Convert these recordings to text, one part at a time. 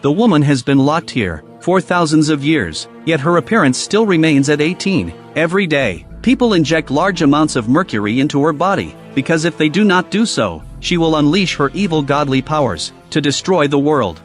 The woman has been locked here for thousands of years, yet her appearance still remains at 18. Every day, people inject large amounts of mercury into her body, because if they do not do so, she will unleash her evil godly powers to destroy the world.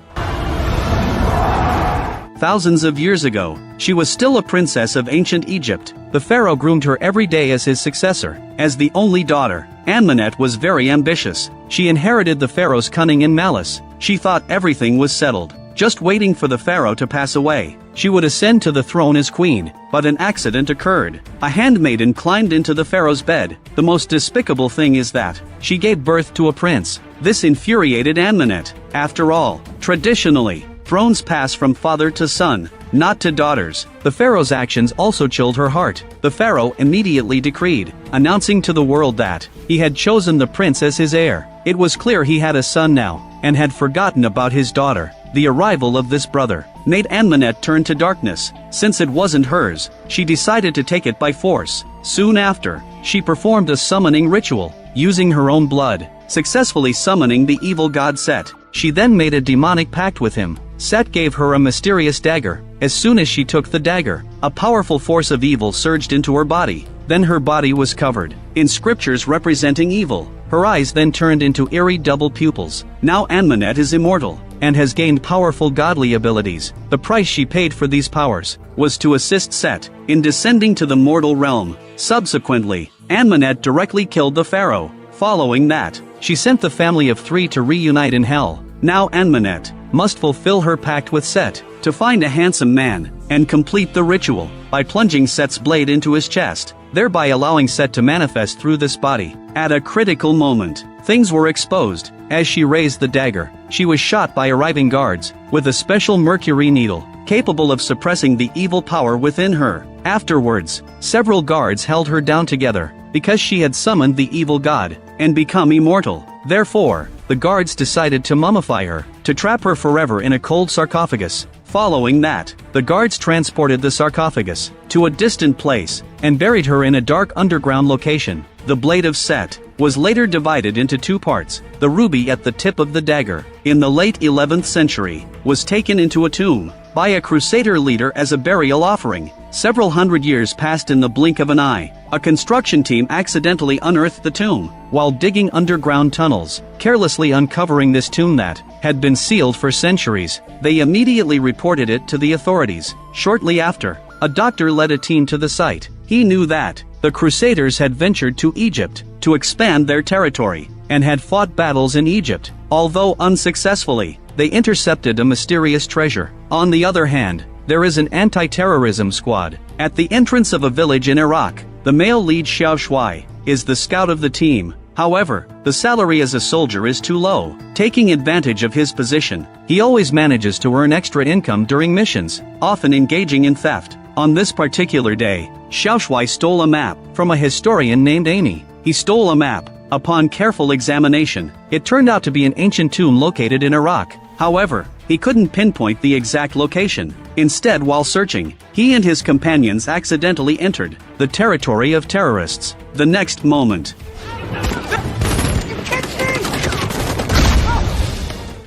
Thousands of years ago, she was still a princess of ancient Egypt. The pharaoh groomed her every day as his successor. As the only daughter, Ahmanet was very ambitious. She inherited the pharaoh's cunning and malice. She thought everything was settled, just waiting for the pharaoh to pass away. She would ascend to the throne as queen, but an accident occurred. A handmaiden climbed into the pharaoh's bed. The most despicable thing is that she gave birth to a prince. This infuriated Ahmanet. After all, traditionally, thrones pass from father to son, not to daughters. The pharaoh's actions also chilled her heart. The pharaoh immediately decreed, announcing to the world that he had chosen the prince as his heir. It was clear he had a son now, and had forgotten about his daughter. The arrival of this brother made Ahmanet turn to darkness. Since it wasn't hers, she decided to take it by force. Soon after, she performed a summoning ritual, using her own blood, successfully summoning the evil god Set. She then made a demonic pact with him. Set gave her a mysterious dagger. As soon as she took the dagger, a powerful force of evil surged into her body. Then her body was covered in scriptures representing evil. Her eyes then turned into eerie double pupils. Now Ahmanet is immortal, and has gained powerful godly abilities. The price she paid for these powers was to assist Set in descending to the mortal realm. Subsequently, Ahmanet directly killed the pharaoh. Following that, she sent the family of 3 to reunite in hell. Now Ahmanet must fulfill her pact with Set to find a handsome man and complete the ritual by plunging Set's blade into his chest, thereby allowing Set to manifest through this body. At a critical moment, things were exposed. As she raised the dagger, she was shot by arriving guards with a special mercury needle capable of suppressing the evil power within her. Afterwards, several guards held her down together because she had summoned the evil god and become immortal. Therefore, the guards decided to mummify her, to trap her forever in a cold sarcophagus. Following that, the guards transported the sarcophagus to a distant place and buried her in a dark underground location. The blade of Set was later divided into 2 parts. The ruby at the tip of the dagger, in the late 11th century, was taken into a tomb by a crusader leader as a burial offering. Several hundred years passed in the blink of an eye. A construction team accidentally unearthed the tomb while digging underground tunnels, carelessly uncovering this tomb that had been sealed for centuries. They immediately reported it to the authorities. Shortly after, a doctor led a team to the site. He knew that the Crusaders had ventured to Egypt to expand their territory and had fought battles in Egypt. Although unsuccessfully, they intercepted a mysterious treasure. On the other hand, there is an anti-terrorism squad at the entrance of a village in Iraq. The male lead Xiao Shuai is the scout of the team. However, the salary as a soldier is too low. Taking advantage of his position, he always manages to earn extra income during missions, often engaging in theft. On this particular day, Xiao Shuai stole a map from a historian named Amy. He stole a map. Upon careful examination, it turned out to be an ancient tomb located in Iraq. However, he couldn't pinpoint the exact location. Instead, while searching, he and his companions accidentally entered the territory of terrorists. The next moment,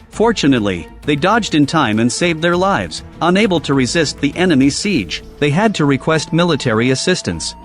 fortunately, they dodged in time and saved their lives. Unable to resist the enemy's siege, they had to request military assistance.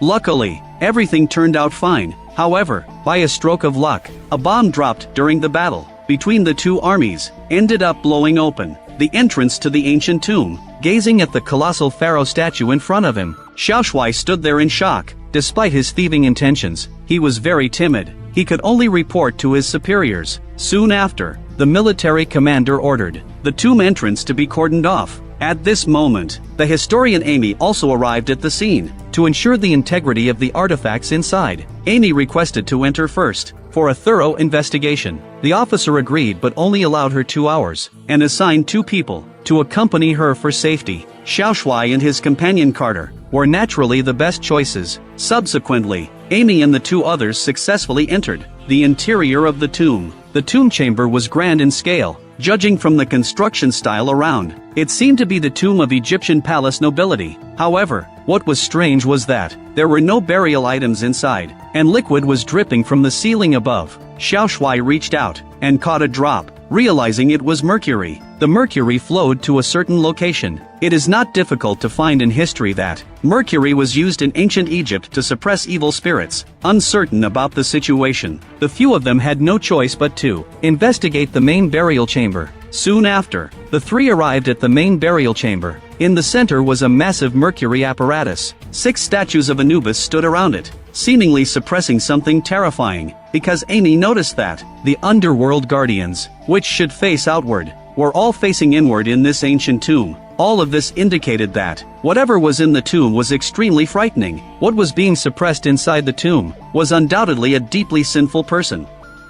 Luckily, everything turned out fine. However, by a stroke of luck, a bomb dropped during the battle between the 2 armies ended up blowing open the entrance to the ancient tomb. Gazing at the colossal pharaoh statue in front of him, Xiao Shuai stood there in shock. Despite his thieving intentions, he was very timid. He could only report to his superiors. Soon after, the military commander ordered the tomb entrance to be cordoned off. At this moment, the historian Amy also arrived at the scene to ensure the integrity of the artifacts inside. Amy requested to enter first for a thorough investigation. The officer agreed but only allowed her 2 hours and assigned 2 people to accompany her for safety. Xiao Shuai and his companion Carter were naturally the best choices. Subsequently, Amy and the 2 others successfully entered the interior of the tomb. The tomb chamber was grand in scale. Judging from the construction style around, it seemed to be the tomb of Egyptian palace nobility. However, what was strange was that there were no burial items inside, and liquid was dripping from the ceiling above. Xiao Shuai reached out and caught a drop realizing it was mercury. The mercury flowed to a certain location. It is not difficult to find in history that mercury was used in ancient Egypt to suppress evil spirits. Uncertain about the situation, the few of them had no choice but to investigate the main burial chamber. Soon after, the three arrived at the main burial chamber. In the center was a massive mercury apparatus. 6 statues of Anubis stood around it, seemingly suppressing something terrifying, because Amy noticed that the underworld guardians, which should face outward, were all facing inward in this ancient tomb. All of this indicated that whatever was in the tomb was extremely frightening. What was being suppressed inside the tomb was undoubtedly a deeply sinful person.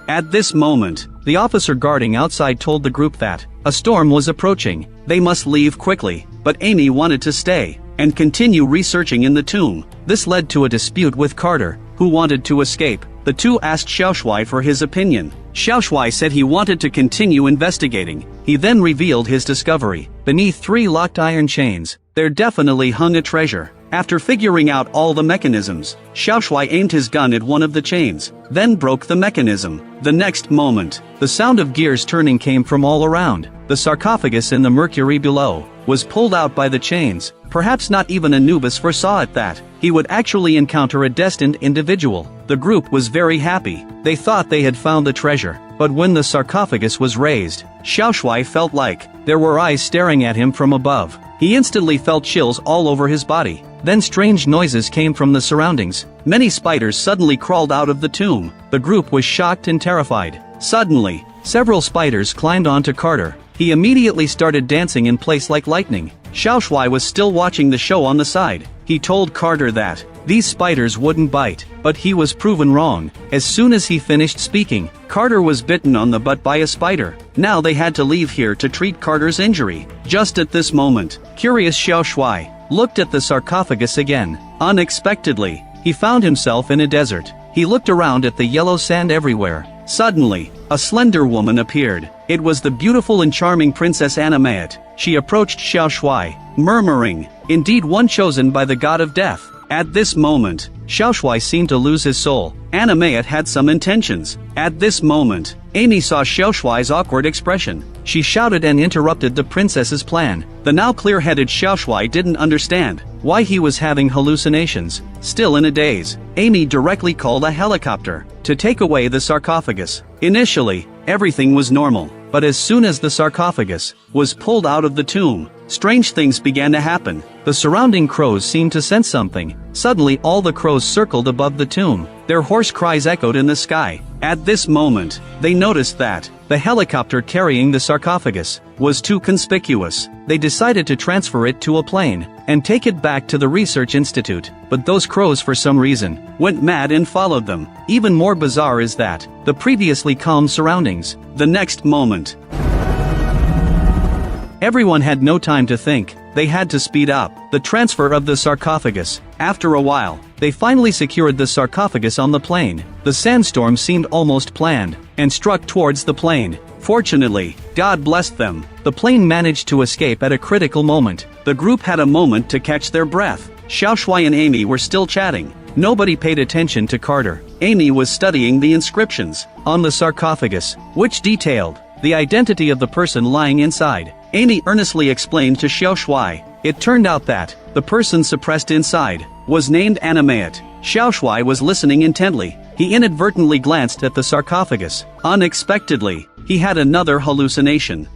At this moment, the officer guarding outside told the group that a storm was approaching. They must leave quickly, but Amy wanted to stay and continue researching in the tomb. This led to a dispute with Carter, who wanted to escape. The two asked Xiaoshui for his opinion. Xiaoshui said he wanted to continue investigating. He then revealed his discovery. Beneath 3 locked iron chains, there definitely hung a treasure. After figuring out all the mechanisms, Xiaoshui aimed his gun at one of the chains, then broke the mechanism. The next moment, the sound of gears turning came from all around. The sarcophagus in the mercury below was pulled out by the chains. Perhaps not even Anubis foresaw it that he would actually encounter a destined individual. The group was very happy. They thought they had found the treasure, but when the sarcophagus was raised, Xiaoshui felt like there were eyes staring at him from above. He instantly felt chills all over his body. Then strange noises came from the surroundings. Many spiders suddenly crawled out of the tomb. The group was shocked and terrified. Suddenly, several spiders climbed onto Carter. He immediately started dancing in place like lightning. Xiaoshui was still watching the show on the side. He told Carter that these spiders wouldn't bite, but he was proven wrong. As soon as he finished speaking, Carter was bitten on the butt by a spider. Now they had to leave here to treat Carter's injury. Just at this moment, curious Xiaoshui looked at the sarcophagus again. Unexpectedly, he found himself in a desert. He looked around at the yellow sand everywhere. Suddenly, a slender woman appeared. It was the beautiful and charming Princess Ahmanet. She approached Xiaoshui, murmuring, "Indeed one chosen by the god of death." At this moment, Xiaoshui seemed to lose his soul. Ahmanet had some intentions. At this moment, Amy saw Xiaoshui's awkward expression. She shouted and interrupted the princess's plan. The now clear-headed Xiaoshui didn't understand why he was having hallucinations. Still in a daze, Amy directly called a helicopter to take away the sarcophagus. Initially, everything was normal, but as soon as the sarcophagus was pulled out of the tomb, strange things began to happen. The surrounding crows seemed to sense something. Suddenly all the crows circled above the tomb. Their hoarse cries echoed in the sky. At this moment, they noticed that the helicopter carrying the sarcophagus was too conspicuous. They decided to transfer it to a plane and take it back to the research institute. But those crows for some reason went mad and followed them. Even more bizarre is that the previously calm surroundings. The next moment, everyone had no time to think. They had to speed up the transfer of the sarcophagus. After a while, they finally secured the sarcophagus on the plane. The sandstorm seemed almost planned and struck towards the plane. Fortunately, God blessed them. The plane managed to escape at a critical moment. The group had a moment to catch their breath. Xiaoshui and Amy were still chatting. Nobody paid attention to Carter. Amy was studying the inscriptions on the sarcophagus, which detailed the identity of the person lying inside. Amy earnestly explained to Xiaoshui. It turned out that the person suppressed inside was named Ahmanet. Xiaoshui was listening intently. He inadvertently glanced at the sarcophagus. Unexpectedly, he had another hallucination.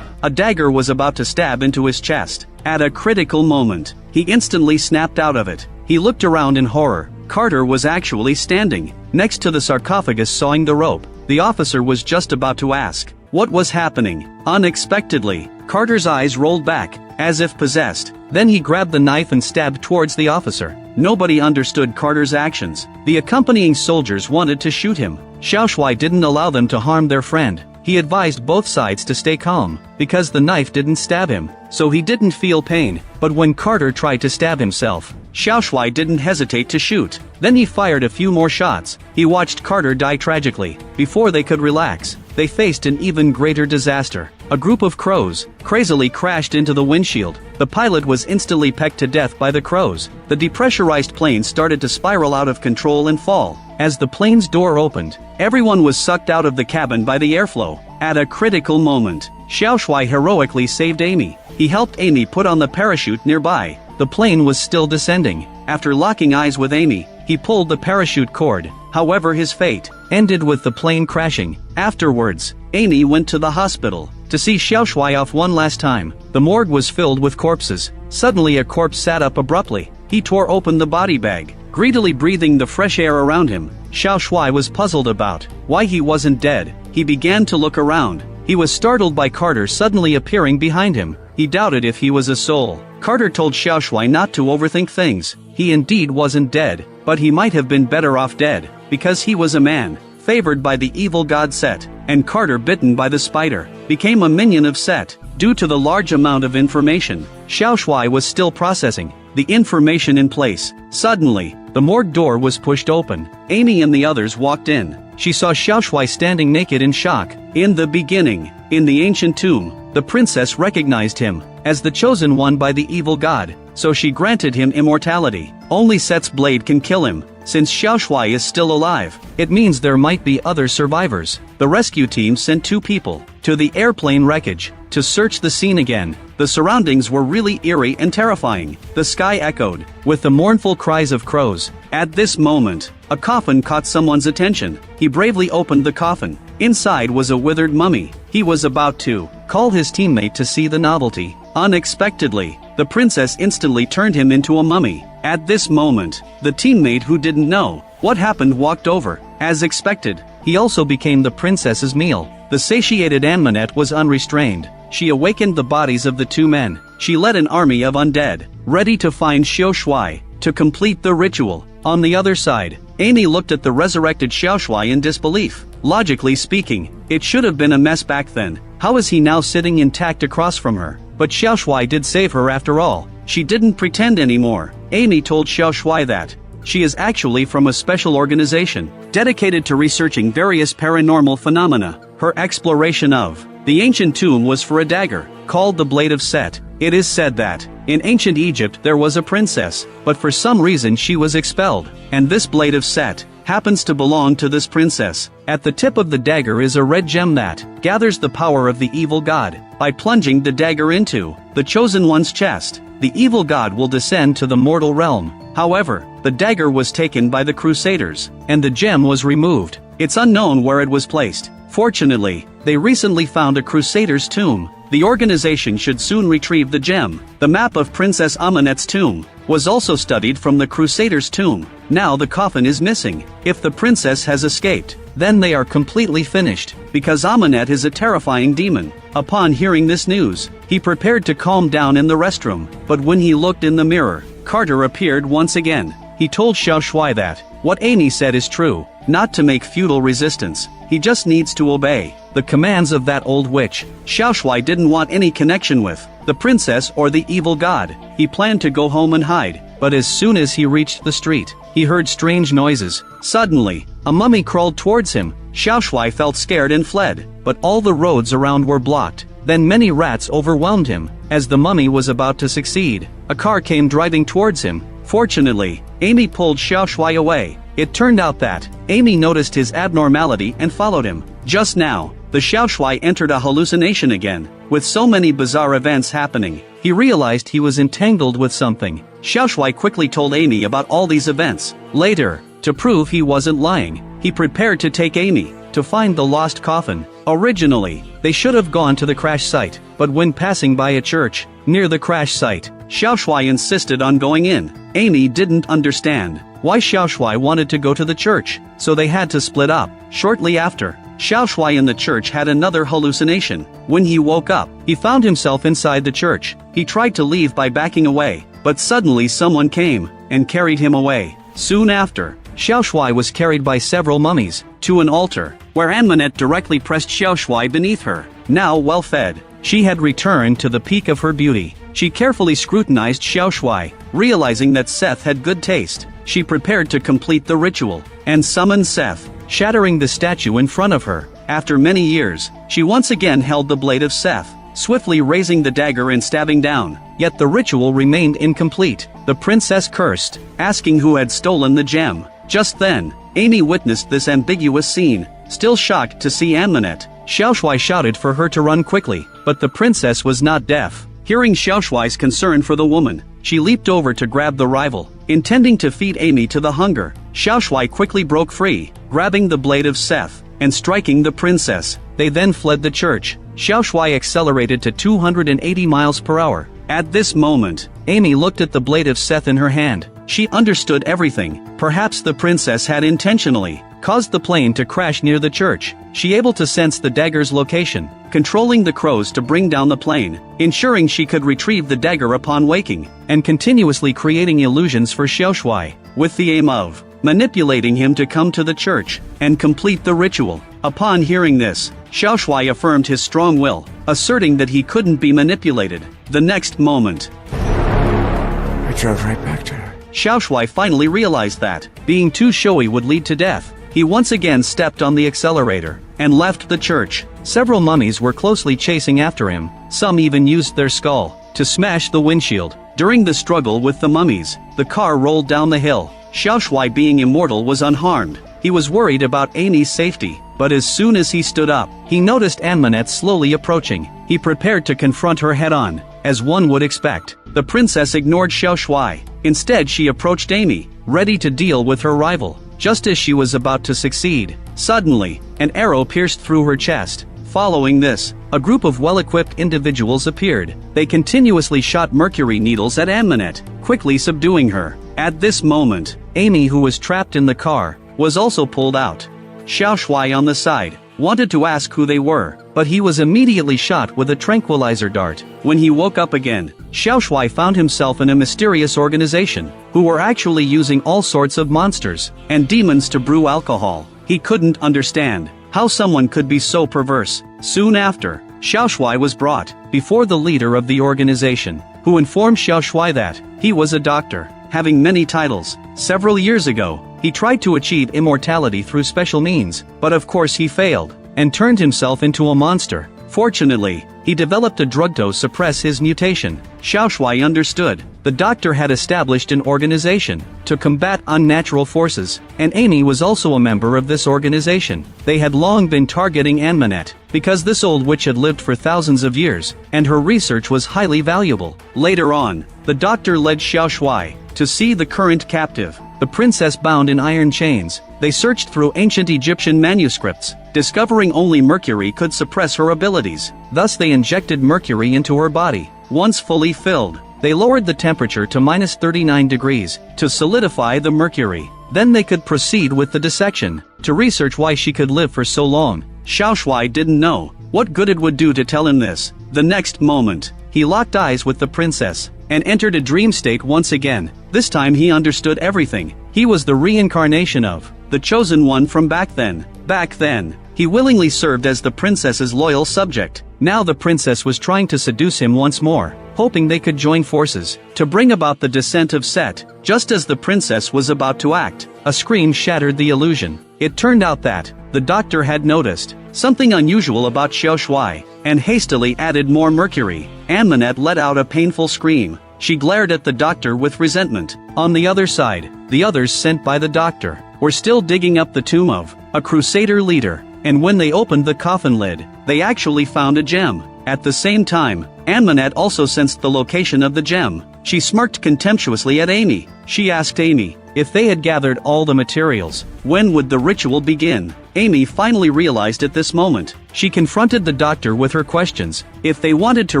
A dagger was about to stab into his chest. At a critical moment, he instantly snapped out of it. He looked around in horror. Carter was actually standing next to the sarcophagus sawing the rope. The officer was just about to ask what was happening. Unexpectedly, Carter's eyes rolled back, as if possessed. Then he grabbed the knife and stabbed towards the officer. Nobody understood Carter's actions. The accompanying soldiers wanted to shoot him. Xiaoshui didn't allow them to harm their friend. He advised both sides to stay calm, because the knife didn't stab him, so he didn't feel pain. But when Carter tried to stab himself, Xiaoshui didn't hesitate to shoot. Then he fired a few more shots. He watched Carter die tragically. Before they could relax, they faced an even greater disaster. A group of crows crazily crashed into the windshield. The pilot was instantly pecked to death by the crows. The depressurized plane started to spiral out of control and fall. As the plane's door opened, everyone was sucked out of the cabin by the airflow. At a critical moment, Xiao Shui heroically saved Amy. He helped Amy put on the parachute nearby. The plane was still descending. After locking eyes with Amy, he pulled the parachute cord. However, his fate ended with the plane crashing. Afterwards, Amy went to the hospital to see Xiao Shui off one last time. The morgue was filled with corpses. Suddenly a corpse sat up abruptly. He tore open the body bag, greedily breathing the fresh air around him. Xiao Shui was puzzled about why he wasn't dead. He began to look around. He was startled by Carter suddenly appearing behind him. He doubted if he was a soul. Carter told Xiao Shui not to overthink things. He indeed wasn't dead, but he might have been better off dead, because he was a man, favored by the evil god Set, and Carter, bitten by the spider, became a minion of Set. Due to the large amount of information, Xiao Shui was still processing the information in place. Suddenly, the morgue door was pushed open. Amy and the others walked in. She saw Xiao Shui standing naked in shock. In the beginning, in the ancient tomb, the princess recognized him as the chosen one by the evil god, so she granted him immortality. Only Set's blade can kill him. Since Xiao Shui is still alive, it means there might be other survivors. The rescue team sent 2 people to the airplane wreckage to search the scene again. The surroundings were really eerie and terrifying. The sky echoed with the mournful cries of crows. At this moment, a coffin caught someone's attention. He bravely opened the coffin. Inside was a withered mummy. He was about to call his teammate to see the novelty. Unexpectedly, the princess instantly turned him into a mummy. At this moment, the teammate who didn't know what happened walked over. As expected, he also became the princess's meal. The satiated Ahmanet was unrestrained. She awakened the bodies of the 2 men. She led an army of undead, ready to find Xiao Shui to complete the ritual. On the other side, Amy looked at the resurrected Xiao Shui in disbelief. Logically speaking, it should have been a mess back then. How is he now sitting intact across from her? But Xiao Shui did save her after all. She didn't pretend anymore. Amy told Xiao Shui that she is actually from a special organization dedicated to researching various paranormal phenomena. Her exploration of the ancient tomb was for a dagger called the Blade of Set. It is said that in ancient Egypt there was a princess, but for some reason she was expelled, and this Blade of Set happens to belong to this princess. At the tip of the dagger is a red gem that gathers the power of the evil god. By plunging the dagger into the chosen one's chest, the evil god will descend to the mortal realm. However, the dagger was taken by the Crusaders, and the gem was removed. It's unknown where it was placed. Fortunately, they recently found a Crusader's tomb. The organization should soon retrieve the gem. The map of Princess Ahmanet's tomb was also studied from the Crusader's tomb. Now the coffin is missing. If the princess has escaped, then they are completely finished, because Ahmanet is a terrifying demon. Upon hearing this news, he prepared to calm down in the restroom, but when he looked in the mirror, Carter appeared once again. He told Xiao Shui that what Amy said is true, not to make futile resistance. He just needs to obey the commands of that old witch. Xiao Shui didn't want any connection with the princess or the evil god. He planned to go home and hide, but as soon as he reached the street, he heard strange noises. Suddenly, a mummy crawled towards him. Xiao Shui felt scared and fled, but all the roads around were blocked. Then many rats overwhelmed him. As the mummy was about to succeed, a car came driving towards him. Fortunately, Amy pulled Xiao Shui away. It turned out that Amy noticed his abnormality and followed him. Just now, the Xiao Shui entered a hallucination again. With so many bizarre events happening, he realized he was entangled with something. Xiao Shui quickly told Amy about all these events. Later, to prove he wasn't lying, he prepared to take Amy to find the lost coffin. Originally, they should have gone to the crash site, but when passing by a church near the crash site, Xiao Shui insisted on going in. Amy didn't understand why Xiao Shui wanted to go to the church, so they had to split up. Shortly after, Xiao Shui in the church had another hallucination. When he woke up, he found himself inside the church. He tried to leave by backing away, but suddenly someone came and carried him away. Soon after, Xiao Shui was carried by several mummies to an altar, where Ahmanet directly pressed Xiao Shui beneath her. Now well fed, she had returned to the peak of her beauty. She carefully scrutinized Xiao Shui, realizing that Seth had good taste. She prepared to complete the ritual and summoned Seth, shattering the statue in front of her. After many years, she once again held the blade of Seth, swiftly raising the dagger and stabbing down. Yet the ritual remained incomplete. The princess cursed, asking who had stolen the gem. Just then, Amy witnessed this ambiguous scene. Still shocked to see Ahmanet, Xiaoshui shouted for her to run quickly, but the princess was not deaf. Hearing Xiaoshui's concern for the woman, she leaped over to grab the rival, intending to feed Amy to the hunger. Xiaoshui quickly broke free, grabbing the blade of Seth, and striking the princess. They then fled the church. Xiaoshui accelerated to 280 miles per hour. At this moment, Amy looked at the blade of Seth in her hand. She understood everything. Perhaps the princess had intentionally caused the plane to crash near the church. She able to sense the dagger's location, controlling the crows to bring down the plane, ensuring she could retrieve the dagger upon waking, and continuously creating illusions for Xiaoshui, with the aim of manipulating him to come to the church and complete the ritual. Upon hearing this, Xiaoshui affirmed his strong will, asserting that he couldn't be manipulated. The next moment, I drove right back to her. Xiaoshui finally realized that being too showy would lead to death. He once again stepped on the accelerator and left the church. Several mummies were closely chasing after him. Some even used their skull to smash the windshield. During the struggle with the mummies, the car rolled down the hill. Xiaoshui, being immortal, was unharmed. He was worried about Amy's safety, but as soon as he stood up, he noticed Ahmanet slowly approaching. He prepared to confront her head-on, as one would expect. The princess ignored Xiaoshui. Instead, she approached Amy, ready to deal with her rival. Just as she was about to succeed, suddenly, an arrow pierced through her chest. Following this, a group of well-equipped individuals appeared. They continuously shot mercury needles at Ahmanet, quickly subduing her. At this moment, Amy, who was trapped in the car, was also pulled out. Xiaoshui, on the side, wanted to ask who they were, but he was immediately shot with a tranquilizer dart. When he woke up again, Xiaoshui found himself in a mysterious organization, who were actually using all sorts of monsters and demons to brew alcohol. He couldn't understand how someone could be so perverse. Soon after, Xiaoshui was brought before the leader of the organization, who informed Xiaoshui that he was a doctor, having many titles. Several years ago, he tried to achieve immortality through special means, but of course he failed, and turned himself into a monster. Fortunately, he developed a drug to suppress his mutation. Xiaoshui understood. The doctor had established an organization to combat unnatural forces, and Amy was also a member of this organization. They had long been targeting Ahmanet, because this old witch had lived for thousands of years, and her research was highly valuable. Later on, the doctor led Xiaoshui to see the current captive, the princess bound in iron chains. They searched through ancient Egyptian manuscripts, discovering only mercury could suppress her abilities. Thus they injected mercury into her body. Once fully filled, they lowered the temperature to -39 degrees to solidify the mercury. Then they could proceed with the dissection to research why she could live for so long. Xiaoshui didn't know what good it would do to tell him this. The next moment, he locked eyes with the princess and entered a dream state once again. This time he understood everything. He was the reincarnation of the chosen one from back then. Back then, he willingly served as the princess's loyal subject. Now the princess was trying to seduce him once more, hoping they could join forces to bring about the descent of Set. Just as the princess was about to act, a scream shattered the illusion. It turned out that the doctor had noticed something unusual about Xiaoshui, and hastily added more mercury. Ahmanet let out a painful scream. She glared at the doctor with resentment. On the other side, the others sent by the doctor were still digging up the tomb of a crusader leader, and when they opened the coffin lid, they actually found a gem. At the same time, Ahmanet also sensed the location of the gem. She smirked contemptuously at Amy. She asked Amy if they had gathered all the materials, when would the ritual begin? Amy finally realized at this moment. She confronted the doctor with her questions. If they wanted to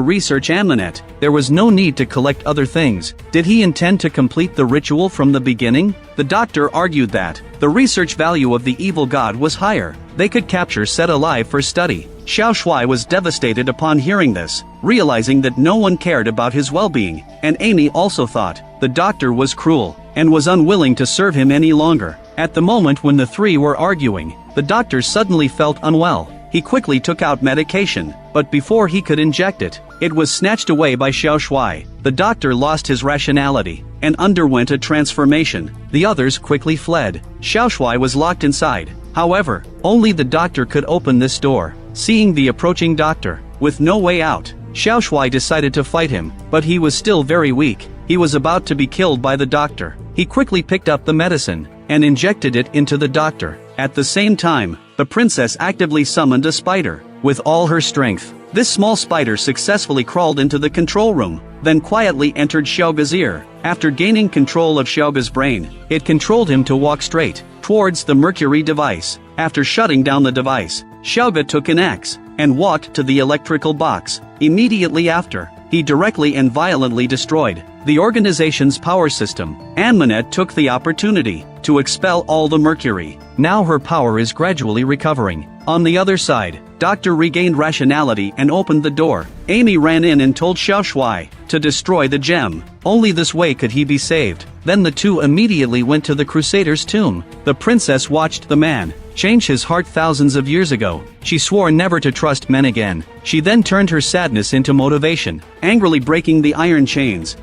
research Ahmanet, there was no need to collect other things. Did he intend to complete the ritual from the beginning? The doctor argued that the research value of the evil god was higher. They could capture Set alive for study. Xiaoshui was devastated upon hearing this, realizing that no one cared about his well-being, and Amy also thought the doctor was cruel and was unwilling to serve him any longer. At the moment when the three were arguing, the doctor suddenly felt unwell. He quickly took out medication, but before he could inject it, it was snatched away by Xiaoshui. The doctor lost his rationality and underwent a transformation. The others quickly fled. Xiaoshui was locked inside. However, only the doctor could open this door. Seeing the approaching doctor, with no way out, Xiaoshui decided to fight him, but he was still very weak. He was about to be killed by the doctor. He quickly picked up the medicine and injected it into the doctor. At the same time, the princess actively summoned a spider with all her strength. This small spider successfully crawled into the control room, then quietly entered Xiaoga's ear. After gaining control of Xiaoga's brain, it controlled him to walk straight towards the mercury device. After shutting down the device, Xiaoga took an axe and walked to the electrical box. Immediately after, he directly and violently destroyed the organization's power system. Ahmanet took the opportunity to expel all the mercury. Now her power is gradually recovering. On the other side, Doctor regained rationality and opened the door. Amy ran in and told Xiao Shuai to destroy the gem. Only this way could he be saved. Then the two immediately went to the Crusader's tomb. The princess watched the man change his heart thousands of years ago. She swore never to trust men again. She then turned her sadness into motivation, angrily breaking the iron chains.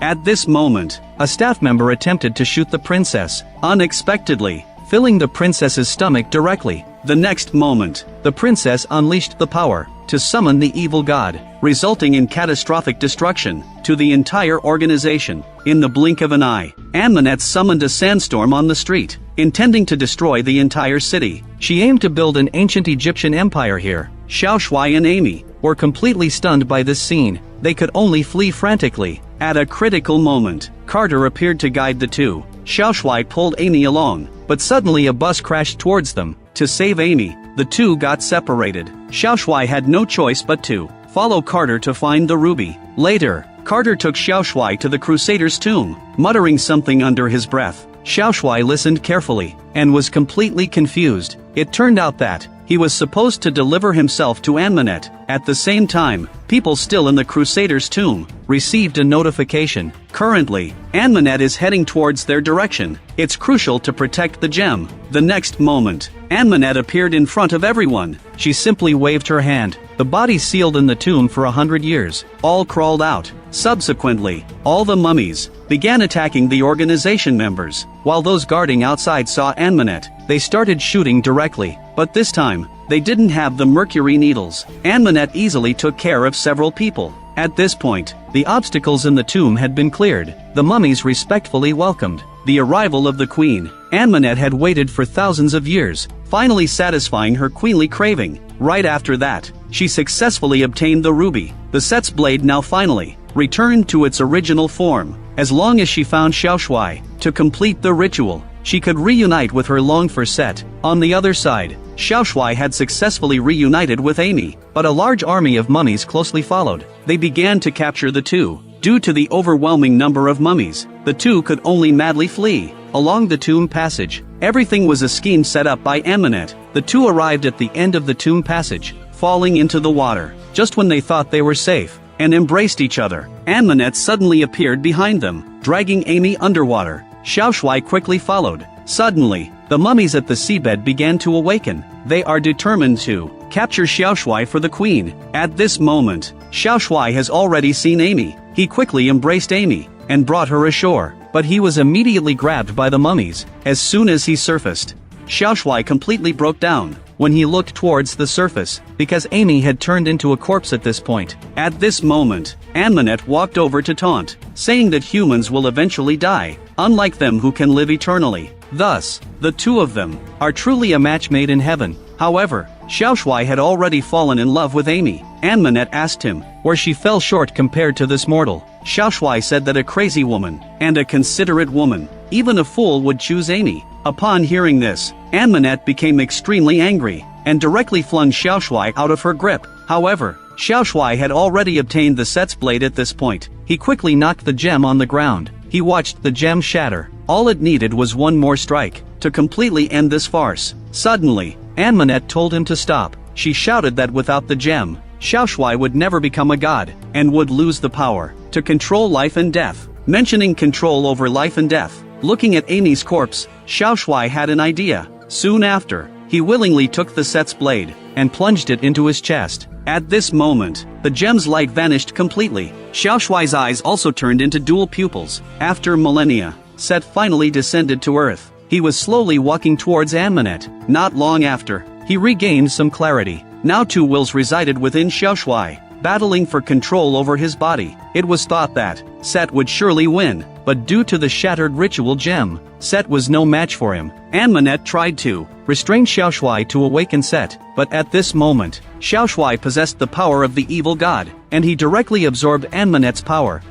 At this moment, a staff member attempted to shoot the princess, unexpectedly, filling the princess's stomach directly. The next moment, the princess unleashed the power to summon the evil god, resulting in catastrophic destruction to the entire organization. In the blink of an eye, Ahmanet summoned a sandstorm on the street, intending to destroy the entire city. She aimed to build an ancient Egyptian empire here. Xiao Shuai and Amy were completely stunned by this scene. They could only flee frantically. At a critical moment, Carter appeared to guide the two. Xiao Shuai pulled Amy along, but suddenly a bus crashed towards them. To save Amy, the two got separated. Xiao Shuai had no choice but to follow Carter to find the ruby. Later, Carter took Xiao Shuai to the Crusader's tomb, muttering something under his breath. Xiao Shuai listened carefully and was completely confused. It turned out that he was supposed to deliver himself to Ahmanet. At the same time, people still in the Crusader's tomb received a notification. Currently, Ahmanet is heading towards their direction. It's crucial to protect the gem. The next moment, Ahmanet appeared in front of everyone. She simply waved her hand. The bodies sealed in the tomb for 100 years all crawled out. Subsequently, all the mummies began attacking the organization members. While those guarding outside saw Ahmanet, they started shooting directly. But this time, they didn't have the mercury needles. Ahmanet easily took care of several people. At this point, the obstacles in the tomb had been cleared. The mummies respectfully welcomed the arrival of the queen. Ahmanet had waited for thousands of years, finally satisfying her queenly craving. Right after that, she successfully obtained the ruby. The Set's blade now finally returned to its original form. As long as she found Xiao Shuai to complete the ritual, she could reunite with her longed-for Set. On the other side, Xiao Shuai had successfully reunited with Amy, but a large army of mummies closely followed. They began to capture the two. Due to the overwhelming number of mummies, the two could only madly flee along the tomb passage. Everything was a scheme set up by Ahmanet. The two arrived at the end of the tomb passage, falling into the water. Just when they thought they were safe and embraced each other, Ahmanet suddenly appeared behind them, dragging Amy underwater. Xiao Shuai quickly followed. Suddenly, the mummies at the seabed began to awaken. They are determined to capture Xiao Shuai for the queen. At this moment, Xiao Shuai has already seen Amy. He quickly embraced Amy and brought her ashore, but he was immediately grabbed by the mummies. As soon as he surfaced, Xiao Shuai completely broke down when he looked towards the surface, because Amy had turned into a corpse at this point. At this moment, Ahmanet walked over to taunt, saying that humans will eventually die, unlike them who can live eternally. Thus, the two of them are truly a match made in heaven. However, Xiao Shuai had already fallen in love with Amy. Ahmanet asked him where she fell short compared to this mortal. Xiao Shuai said that a crazy woman and a considerate woman, even a fool, would choose Amy. Upon hearing this, Ahmanet became extremely angry and directly flung Xiao Shuai out of her grip. However, Xiao Shuai had already obtained the Set's blade at this point. He quickly knocked the gem on the ground. He watched the gem shatter. All it needed was one more strike to completely end this farce. Suddenly, Ahmanet told him to stop. She shouted that without the gem, Xiao Shuai would never become a god and would lose the power to control life and death. Mentioning control over life and death, looking at Amy's corpse, Xiao Shuai had an idea. Soon after, he willingly took the Set's blade and plunged it into his chest. At this moment, the gem's light vanished completely. Xiao Shuai's eyes also turned into dual pupils. After millennia, Set finally descended to Earth. He was slowly walking towards Ahmanet. Not long after, he regained some clarity. Now two wills resided within Xiao Shuai. battling for control over his body. It was thought that Set would surely win, but due to the shattered ritual gem, Set was no match for him. Ahmanet tried to restrain Xiaoshui to awaken Set, but at this moment, Xiaoshui possessed the power of the evil god, and he directly absorbed Ahmanet's power.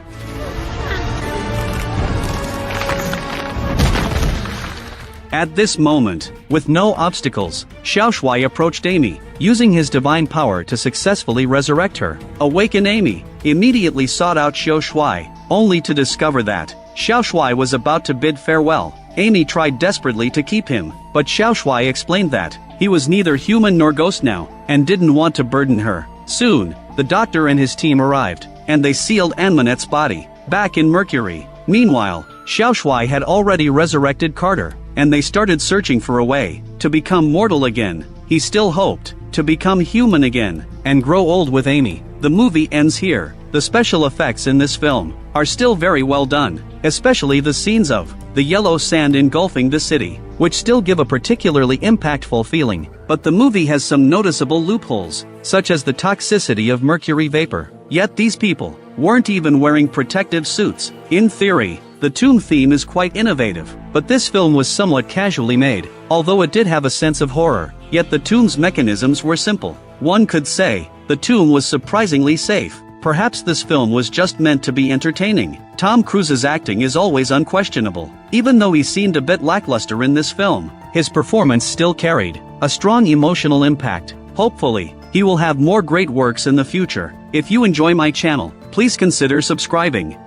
At this moment, with no obstacles, Xiaoshui approached Amy, using his divine power to successfully resurrect her. Awakened Amy immediately sought out Xiaoshui, only to discover that Xiaoshui was about to bid farewell. Amy tried desperately to keep him, but Xiaoshui explained that he was neither human nor ghost now, and didn't want to burden her. Soon, the doctor and his team arrived, and they sealed Ahmanet's body back in Mercury. Meanwhile, Xiaoshui had already resurrected Carter, and they started searching for a way to become mortal again. He still hoped to become human again and grow old with Amy. The movie ends here. The special effects in this film are still very well done, especially the scenes of the yellow sand engulfing the city, which still give a particularly impactful feeling. But the movie has some noticeable loopholes, such as the toxicity of mercury vapor. Yet these people weren't even wearing protective suits. In theory, the tomb theme is quite innovative, but this film was somewhat casually made, although it did have a sense of horror. Yet the tomb's mechanisms were simple. One could say the tomb was surprisingly safe. Perhaps this film was just meant to be entertaining. Tom Cruise's acting is always unquestionable. Even though he seemed a bit lackluster in this film, his performance still carried a strong emotional impact. Hopefully, he will have more great works in the future. If you enjoy my channel, please consider subscribing.